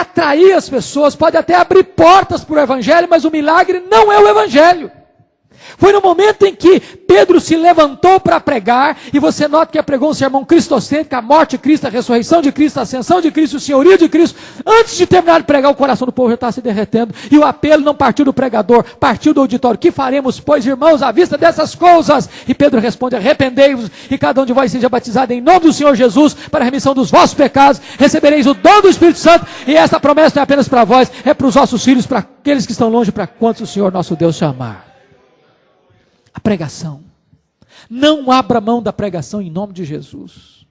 atrair as pessoas, pode até abrir portas para o Evangelho, mas o milagre não é o Evangelho. Foi no momento em que Pedro se levantou para pregar, e você nota que ele pregou um sermão cristocêntrico, a morte de Cristo, a ressurreição de Cristo, a ascensão de Cristo, o senhorio de Cristo. Antes de terminar de pregar, o coração do povo já estava se derretendo, e o apelo não partiu do pregador, partiu do auditório. Que faremos, pois, irmãos, à vista dessas coisas? E Pedro responde: arrependei-vos, e cada um de vós seja batizado em nome do Senhor Jesus, para a remissão dos vossos pecados, recebereis o dom do Espírito Santo, e esta promessa não é apenas para vós, é para os vossos filhos, para aqueles que estão longe, para quantos o Senhor nosso Deus chamar. A pregação. Não abra mão da pregação em nome de Jesus.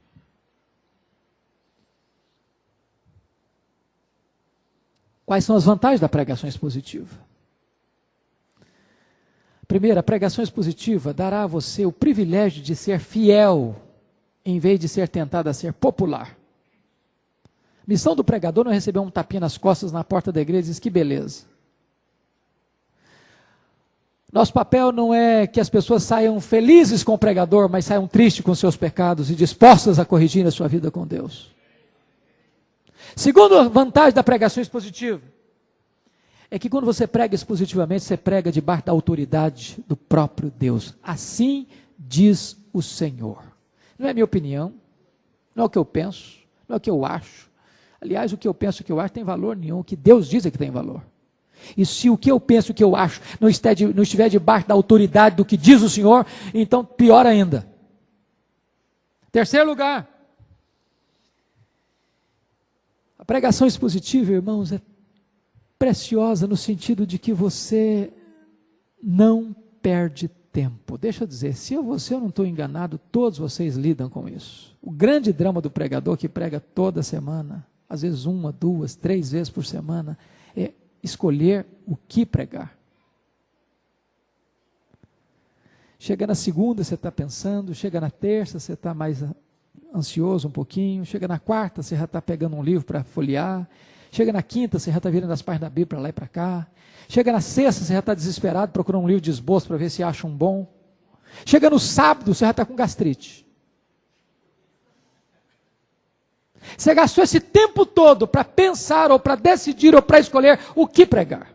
Quais são as vantagens da pregação expositiva? Primeiro, a pregação expositiva dará a você o privilégio de ser fiel, em vez de ser tentado a ser popular. Missão do pregador não é receber um tapinha nas costas na porta da igreja e diz: que beleza. Nosso papel não é que as pessoas saiam felizes com o pregador, mas saiam tristes com seus pecados e dispostas a corrigir a sua vida com Deus. Segunda vantagem da pregação expositiva é que quando você prega expositivamente, você prega debaixo da autoridade do próprio Deus. Assim diz o Senhor. Não é minha opinião, não é o que eu penso, não é o que eu acho. Aliás, o que eu penso e o que eu acho tem valor nenhum, o que Deus diz é que tem valor. E se o que eu penso, o que eu acho, não estiver debaixo da autoridade do que diz o Senhor, então pior ainda. Terceiro lugar, a pregação expositiva, irmãos, é preciosa no sentido de que você não perde tempo. Deixa eu dizer, se eu não estou enganado, todos vocês lidam com isso. O grande drama do pregador que prega toda semana, às vezes 1, 2, 3 vezes por semana, é escolher o que pregar. Chega na segunda, você está pensando, chega na terça, você está mais ansioso um pouquinho, chega na quarta, você já está pegando um livro para folhear, chega na quinta, você já está virando as páginas da Bíblia para lá e para cá, chega na sexta, você já está desesperado procurando um livro de esboço para ver se acha um bom, chega no sábado, você já está com gastrite. Você gastou esse tempo todo para pensar, ou para decidir, ou para escolher o que pregar.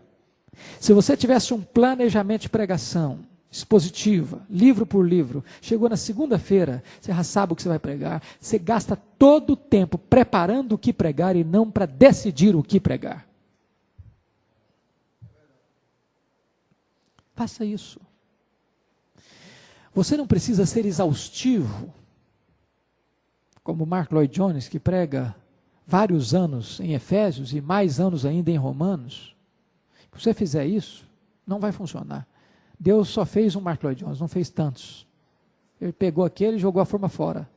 Se você tivesse um planejamento de pregação expositiva, livro por livro, chegou na segunda-feira, você já sabe o que você vai pregar, você gasta todo o tempo preparando o que pregar e não para decidir o que pregar. Faça isso. Você não precisa ser exaustivo, como Mark Lloyd Jones, que prega vários anos em Efésios e mais anos ainda em Romanos. Se você fizer isso, não vai funcionar. Deus só fez um Mark Lloyd Jones, não fez tantos. Ele pegou aquele e jogou a forma fora.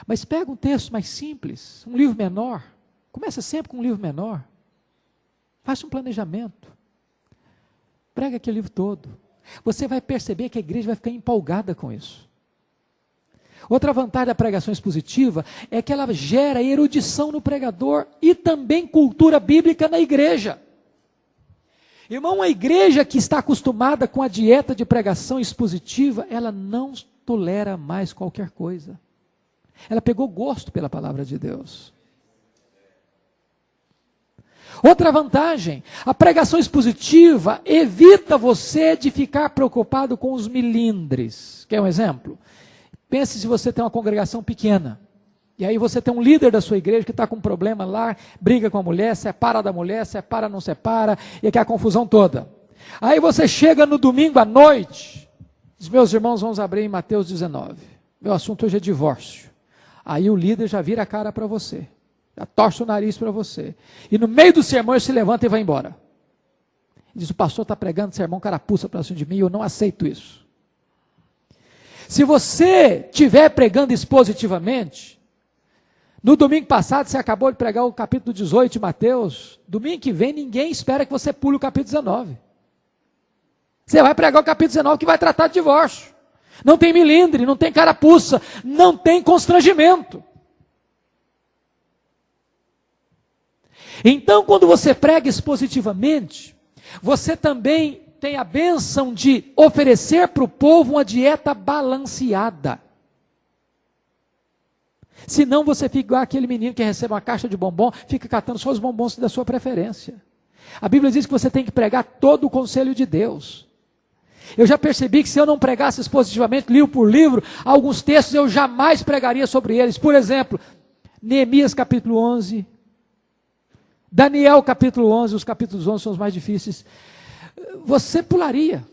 Mas pega um texto mais simples, um livro menor. Começa sempre com um livro menor. Faça um planejamento. Prega aquele livro todo. Você vai perceber que a igreja vai ficar empolgada com isso. Outra vantagem da pregação expositiva é que ela gera erudição no pregador e também cultura bíblica na igreja. Irmão, uma igreja que está acostumada com a dieta de pregação expositiva, ela não tolera mais qualquer coisa. Ela pegou gosto pela palavra de Deus. Outra vantagem, a pregação expositiva evita você de ficar preocupado com os milindres. Quer um exemplo? Pense se você tem uma congregação pequena, e aí você tem um líder da sua igreja que está com um problema lá, briga com a mulher, separa da mulher, separa, não separa, e aquela confusão toda. Aí você chega no domingo à noite, diz: meus irmãos, vamos abrir em Mateus 19, meu assunto hoje é divórcio. Aí o líder já vira a cara para você, já torce o nariz para você, e no meio do sermão ele se levanta e vai embora. Diz: o pastor está pregando sermão carapuça para cima de mim, eu não aceito isso. Se você estiver pregando expositivamente, no domingo passado você acabou de pregar o capítulo 18 de Mateus, domingo que vem ninguém espera que você pule o capítulo 19. Você vai pregar o capítulo 19 que vai tratar de divórcio. Não tem milindre, não tem carapuça, não tem constrangimento. Então, quando você prega expositivamente, você também tem a bênção de oferecer para o povo uma dieta balanceada. Senão você fica igual aquele menino que recebe uma caixa de bombom, fica catando só os bombons da sua preferência. A Bíblia diz que você tem que pregar todo o conselho de Deus. Eu já percebi que se eu não pregasse expositivamente, livro por livro, alguns textos eu jamais pregaria sobre eles. Por exemplo, Neemias capítulo 11, Daniel capítulo 11, os capítulos 11 são os mais difíceis. Você pularia.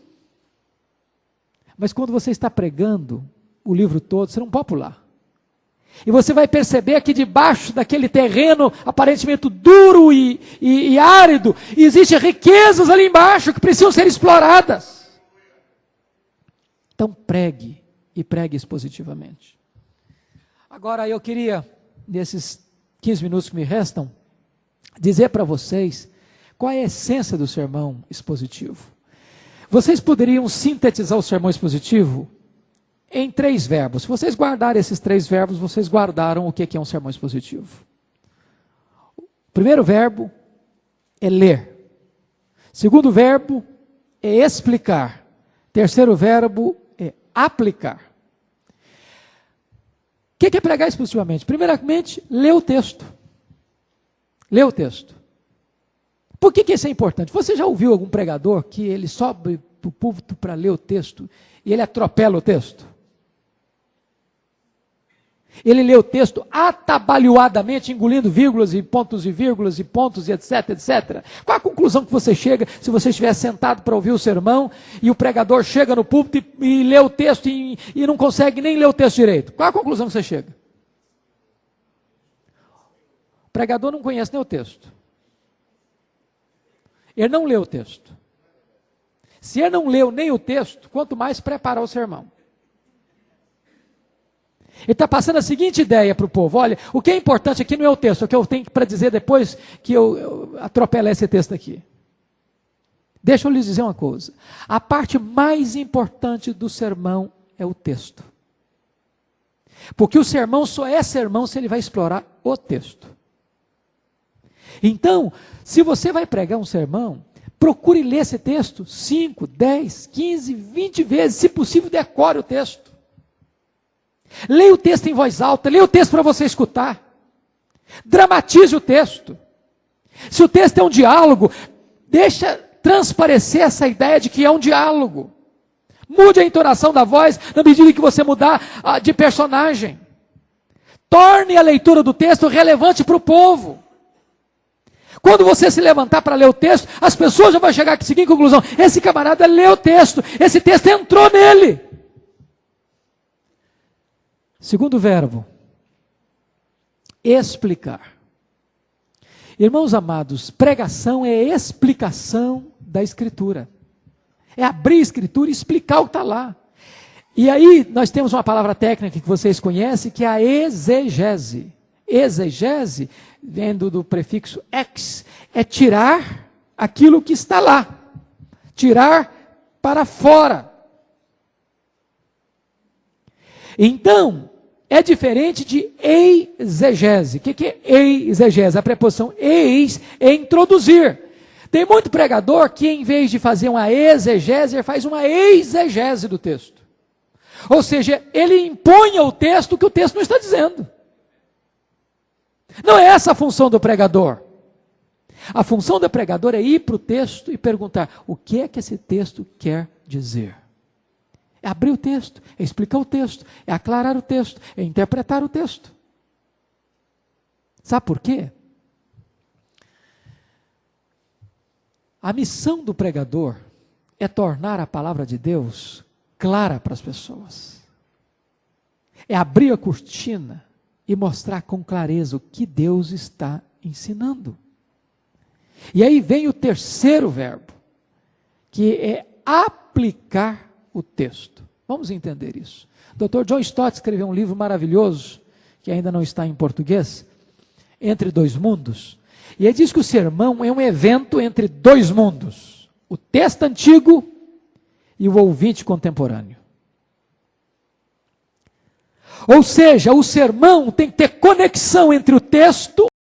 Mas quando você está pregando o livro todo, você não pode pular. E você vai perceber que debaixo daquele terreno aparentemente duro e árido, existem riquezas ali embaixo que precisam ser exploradas. Então pregue, e pregue expositivamente. Agora eu queria, nesses 15 minutos que me restam, dizer para vocês qual é a essência do sermão expositivo. Vocês poderiam sintetizar o sermão expositivo em 3 verbos. Se vocês guardarem esses 3 verbos, vocês guardaram o que é um sermão expositivo. O primeiro verbo é ler. Segundo verbo é explicar. Terceiro verbo é aplicar. O que é pregar expositivamente? Primeiramente, ler o texto. Ler o texto. Por que isso é importante? Você já ouviu algum pregador que ele sobe para o púlpito para ler o texto e ele atropela o texto? Ele lê o texto atabalhoadamente, engolindo vírgulas e pontos e etc, etc. Qual a conclusão que você chega se você estiver sentado para ouvir o sermão e o pregador chega no púlpito e lê o texto e não consegue nem ler o texto direito? Qual a conclusão que você chega? O pregador não conhece nem o texto. Ele não leu o texto. Se ele não leu nem o texto, quanto mais preparar o sermão. Ele está passando a seguinte ideia para o povo: olha, o que é importante aqui não é o texto, é o que eu tenho para dizer depois que eu atropelar esse texto aqui. Deixa eu lhes dizer uma coisa: a parte mais importante do sermão é o texto. Porque o sermão só é sermão se ele vai explorar o texto. Então, se você vai pregar um sermão, procure ler esse texto 5, 10, 15, 20 vezes, se possível decore o texto. Leia o texto em voz alta, leia o texto para você escutar. Dramatize o texto. Se o texto é um diálogo, deixa transparecer essa ideia de que é um diálogo. Mude a entonação da voz na medida que você mudar de personagem. Torne a leitura do texto relevante para o povo. Quando você se levantar para ler o texto, as pessoas já vão chegar à seguinte conclusão: esse camarada leu o texto, esse texto entrou nele. Segundo verbo, explicar. Irmãos amados, pregação é explicação da Escritura. É abrir a Escritura e explicar o que está lá. E aí nós temos uma palavra técnica que vocês conhecem, que é a exegese. Exegese, vendo do prefixo ex, é tirar aquilo que está lá. Tirar para fora. Então, é diferente de exegese. O que é exegese? A preposição eis é introduzir. Tem muito pregador que, em vez de fazer uma exegese, ele faz uma exegese do texto. Ou seja, ele impõe ao texto o que o texto não está dizendo. Não é essa a função do pregador. A função do pregador é ir para o texto e perguntar: o que é que esse texto quer dizer? É abrir o texto, é explicar o texto, é aclarar o texto, é interpretar o texto. Sabe por quê? A missão do pregador é tornar a palavra de Deus clara para as pessoas. É abrir a cortina e mostrar com clareza o que Deus está ensinando. E aí vem o terceiro verbo, que é aplicar o texto. Vamos entender isso. O Dr. John Stott escreveu um livro maravilhoso, que ainda não está em português, Entre Dois Mundos. E ele diz que o sermão é um evento entre dois mundos: o texto antigo e o ouvinte contemporâneo. Ou seja, o sermão tem que ter conexão entre o texto